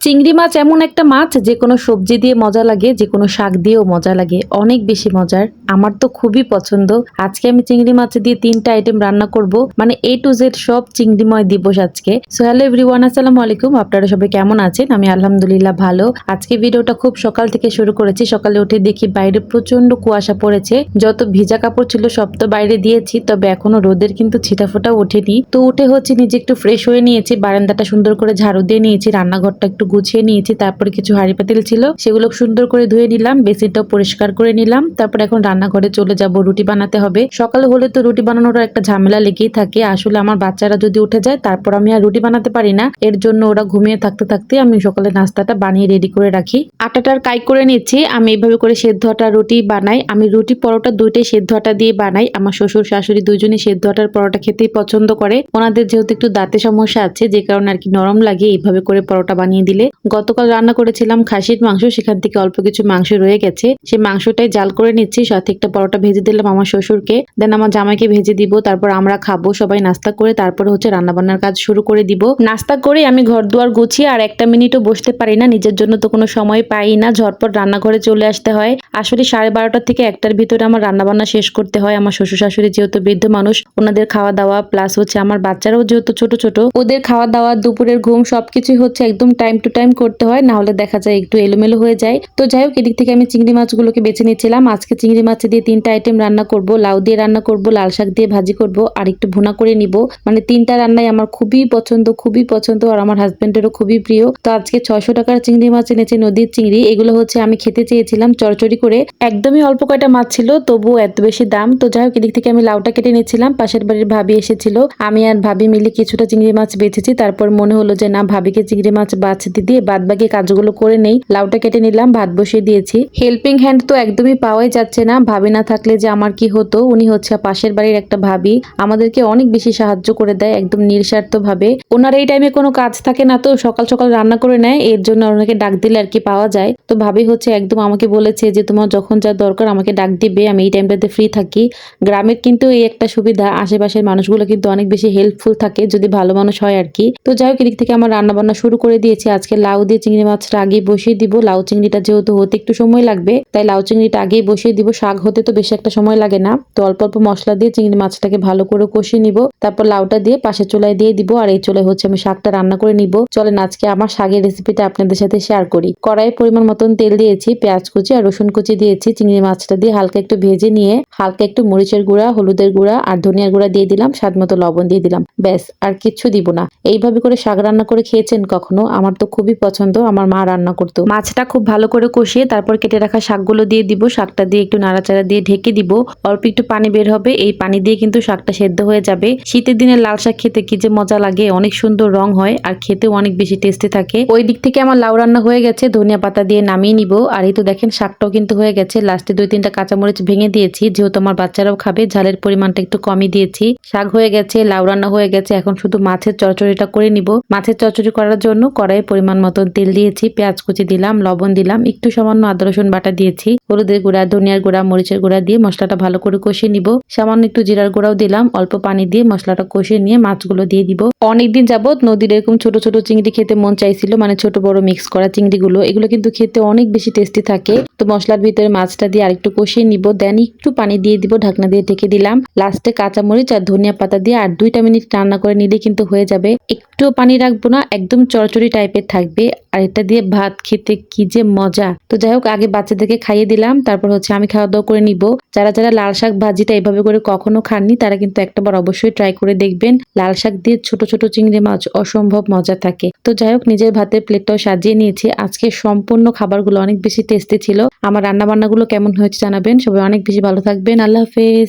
চিংড়ি মাছ এমন একটা মাছ যে কোনো সবজি দিয়ে মজা লাগে, যে কোনো শাক দিয়েও মজা লাগে, অনেক বেশি মজার। আমার তো খুবই পছন্দ। আজকে আমি চিংড়ি মাছ দিয়ে 3টা আইটেম রান্না করব, মানে A to Z সব চিংড়িময় দিবস আজকে। সো হ্যালো এভরিওয়ান, আসসালামু আলাইকুম। আপনারা সবাই কেমন আছেন? আমি আলহামদুলিল্লাহ ভালো। আজকে ভিডিওটা খুব সকাল থেকে শুরু করেছি। সকালে উঠে দেখি বাইরে প্রচন্ড কুয়াশা পড়েছে। যত ভিজা কাপড় ছিল সব তো বাইরে দিয়েছি, তবে এখনো রোদের কিন্তু ছিটাফোঁটা ওঠেনি। তো উঠে হচ্ছে নিজে একটু ফ্রেশ হয়ে নিয়েছি, বারান্দাটা সুন্দর করে ঝাড়ু দিয়ে নিয়েছি, রান্নাঘরটা একটু গুছিয়ে নিয়েছি, তারপরে কিছু হাঁড়ি পাতিল ছিল সেগুলো সুন্দর করে ধুয়ে নিলাম, বেসিনটাও পরিষ্কার করে নিলাম। তারপর এখন রান্নাঘরে চলে যাব, রুটি বানাতে হবে। সকালে হলে তো রুটি বানানোর একটা ঝামেলা লেগেই থাকে। আসলে আমার বাচ্চারা যদি উঠে যায় তারপর আমি আর রুটি বানাতে পারি না, এর জন্য ওরা ঘুমিয়ে থাকতে থাকতে আমি সকালে নাস্তাটা বানিয়ে রেডি করে রাখি। আটাটার কাই করে নিচ্ছি। আমি এইভাবে করে সেদ্ধ আটা রুটি বানাই। আমি রুটি পরোটা দুইটাই সেদ্ধ আটা দিয়ে বানাই। আমার শ্বশুর শাশুড়ি দুইজনই সেদ্ধ আটার পরোটা খেতেই পছন্দ করে। ওনাদের যেহেতু একটু দাঁতে সমস্যা আছে, যে কারণে আর কি নরম লাগে এইভাবে করে পরোটা বানিয়ে দিলে। গতকাল রান্না করেছিলাম খাসির মাংস, সেখান থেকে অল্প কিছু মাংস রয়ে গেছে, সেই মাংসটাই জাল করে নিচ্ছি। সাথে একটা পরোটা ভেজে দিলাম আমার শ্বশুরকে, দেন আমার জামাইকে ভেজে দিব। তারপর আমরা খাবো সবাই নাস্তা করে, তারপরে হচ্ছে রান্না বান্নার কাজ শুরু করে দিব। নাস্তা করে আমি ঘর দুয়ার গুছিয়ে আর একটা মিনিটও বসতে পারি না, নিজের জন্য তো কোনো সময় পাই না, ঝটপট রান্নাঘরে চলে আসতে হয়। আসলে 12:30 থেকে 1টার ভিতরে আমার রান্না বান্না শেষ করতে হয়। আমার শ্বশুর শাশুড়ি যেহেতু বৃদ্ধ মানুষ, ওনাদের খাওয়া দাওয়া প্লাস হচ্ছে আমার বাচ্চারাও যেহেতু ছোট ছোট, ওদের খাওয়া দাওয়া, দুপুরের ঘুম সবকিছুই হচ্ছে একদম টাইম টু টাইম করতে হয়, না হলে দেখা যায় একটু এলোমেলো হয়ে যায়। তো যাই হোক, এদিক থেকে আমি চিংড়ি মাছগুলোকে বেছে নিচ্ছিলাম। আজকে চিংড়ি মাছ দিয়ে 3টা আইটেম রান্না করব। লাউ দিয়ে রান্না করব, লাল শাক দিয়ে ভাজি করব, আর একটু ভুনা করে নিব। মানে 3টা রান্নাই আমার খুবই পছন্দ, খুবই পছন্দ, আর আমার হাজবেন্ডেরও খুবই প্রিয়। তো আজকে 600 টাকার চিংড়ি মাছ এনেছে, নদীর চিংড়ি। এগুলো হচ্ছে আমি খেতে চেয়েছিলাম চড়চড়ি করে, একদমই অল্প কয়টা মাছ ছিল, তবুও এত বেশি দাম। তো যাই হোক, এদিক থেকে আমি লাউটা কেটে নিচ্ছিলাম। পাশের বাড়ির ভাবি এসেছিল, আমি আর ভাবি মিলে কিছুটা চিংড়ি মাছ বেছেছি। তারপর মনে হলো যে না, ভাবিকে চিংড়ি মাছ বাছতে দিয়ে বাদ বাকি কাজগুলো করে নেই। লাউটা কেটে নিলাম, ভাত বসিয়ে দিয়েছি। হেল্পিং হ্যান্ড তো একদমই পাওয়াই যাচ্ছে না। ভাবি না থাকলে যে আমার কি হতো। উনি হচ্ছে পাশের বাড়ির একটা ভাবি, আমাদেরকে অনেক বেশি সাহায্য করে দেয় একদম নিঃস্বার্থ ভাবে। ওনার এই টাইমে কোনো কাজ থাকে না, তো সকাল সকাল রান্না করে নেয়, এর জন্য ওনাকে ডাক দিলে আর কি পাওয়া যায়। তো ভাবি হচ্ছে একদম আমাকে বলেছে যে তোমার যখন যা দরকার আমাকে ডাক দিবে, আমি এই টাইমটাতে ফ্রি থাকি। গ্রামের কিন্তু এই একটা সুবিধা, আশেপাশের মানুষগুলো কিন্তু অনেক বেশি হেল্পফুল থাকে যদি ভালো মানুষ হয় আর কি। তো যাই হোক, এদিক থেকে আমার রান্না বান্না শুরু করে দিয়েছি। আজকে লাউ দিয়ে চিংড়ি মাছটা আগেই বসিয়ে দিব। লাউ চিংড়িটা যেহেতু হতে একটু সময় লাগবে, তাই লাউ চিংড়িটা আগেই বসিয়ে দিব। শাক হতে তো বেশি একটা সময় লাগে না। তো অল্প অল্প মশলা দিয়ে চিংড়ি মাছটাকে ভালো করে কষিয়ে নিব, তারপর লাউটা দিয়ে পাশের চুলায় দিয়ে দিব, আর এই চুলায় হচ্ছে আমি শাকটা রান্না করে নিব। চলেন আজকে আমার শাকের রেসিপিটা আপনাদের সাথে শেয়ার করি। কড়াইয়ে পরিমাণ মতন তেল দিয়েছি, পেঁয়াজ কুচি আর রসুন কুচি দিয়েছি। চিংড়ি মাছটা দিয়ে হালকা একটু ভেজে নিয়ে হালকা একটু মরিচের গুঁড়া, হলুদের গুঁড়া আর ধনিয়ার গুঁড়া দিয়ে দিলাম, স্বাদ মতো লবণ দিয়ে দিলাম, ব্যাস আর কিচ্ছু দিব না। এইভাবে করে শাক রান্না করে খেয়েছেন কখনো? আমার তো খুবই পছন্দ, আমার মা রান্না করতো। মাছটা খুব ভালো করে কষিয়ে তারপর কেটে রাখা শাকগুলো দিয়ে দিব। শাকটা দিয়ে একটু নাড়াচাড়া দিয়ে ঢেকে দিব। অল্প একটু পানি বের হবে, এই পানি দিয়ে কিন্তু শাকটা সেদ্ধ হয়ে যাবে। শীতের দিনে লাল শাক খেতে কি যে মজা লাগে, অনেক সুন্দর রং হয় আর খেতেও অনেক বেশি টেস্টি থাকে। ওই দিক থেকে আমার লাউ রান্না হয়ে গেছে, ধনিয়া পাতা দিয়ে নামিয়ে নিব। আর এই তো দেখেন শাকটাও কিন্তু হয়ে গেছে। লাস্টে 2-3টা কাঁচামরিচ ভেঙে দিয়েছি, যেহেতু আমার বাচ্চারাও খাবে, ঝালের পরিমাণটা একটু কমই দিয়েছি। শাক হয়ে গেছে, লাউ রান্না হয়ে গেছে, এখন শুধু মাছের চচ্চড়িটা করে নিব। মাছের চচ্চড়ি করার জন্য কড়াইয়ে পরিমাণ মতন তেল দিয়েছি, পেঁয়াজ কুচি দিলাম, লবণ দিলাম, একটু সামান্য আদা রসুন বাটা দিয়েছি, হলুদের গুঁড়া, ধনিয়ার গুঁড়া, মরিচের গুঁড়া দিয়ে মশলাটা ভালো করে কষিয়ে নিব। সামান্য একটু জিরার গুঁড়াও দিলাম, অল্প পানি দিয়ে মশলাটা কষিয়ে নিয়ে মাছগুলো দিয়ে দিব। অনেকদিন যাবত নদীর এরকম ছোট ছোট চিংড়ি খেতে মন চাইছিল, মানে ছোট বড় মিক্স করা চিংড়িগুলো, এগুলো কিন্তু খেতে অনেক বেশি টেস্টি থাকে। তো মশলার ভিতরে মাছটা দিয়ে আরেকটু কষিয়ে নিব, দেন একটু পানি দিয়ে দিব, ঢাকনা দিয়ে ঢেকে দিলাম। লাস্টে কাঁচামরিচ আর ধনিয়া পাতা দিয়ে আর 2টা মিনিট রান্না করে নিলে কিন্তু হয়ে যাবে। একটুও পানি রাখবো না, একদম চড়চড়ি টাইপের থাকবে। আর এটা দিয়ে ভাত খেতে কি যে মজা। তো যাই হোক, আগে বাচ্চাদেরকে খাইয়ে দিলাম, তারপর হচ্ছে আমি খাওয়া দাওয়া করে নিব। যারা যারা লাল শাক ভাজিটা এভাবে করে কখনো খাননি, তারা কিন্তু একটাবার অবশ্যই ট্রাই করে দেখবেন। লাল শাক দিয়ে ছোট ছোট চিংড়ি মাছ অসম্ভব মজা থাকে। তো যাই হোক, নিজের ভাতের প্লেটটাও সাজিয়ে নিয়েছি। আজকে সম্পূর্ণ খাবারগুলো অনেক বেশি টেস্টি ছিল। আমার রান্না বান্নাগুলো কেমন হয়েছে জানাবেন। সবাই অনেক বেশি ভালো থাকবেন। আল্লাহ হাফেজ।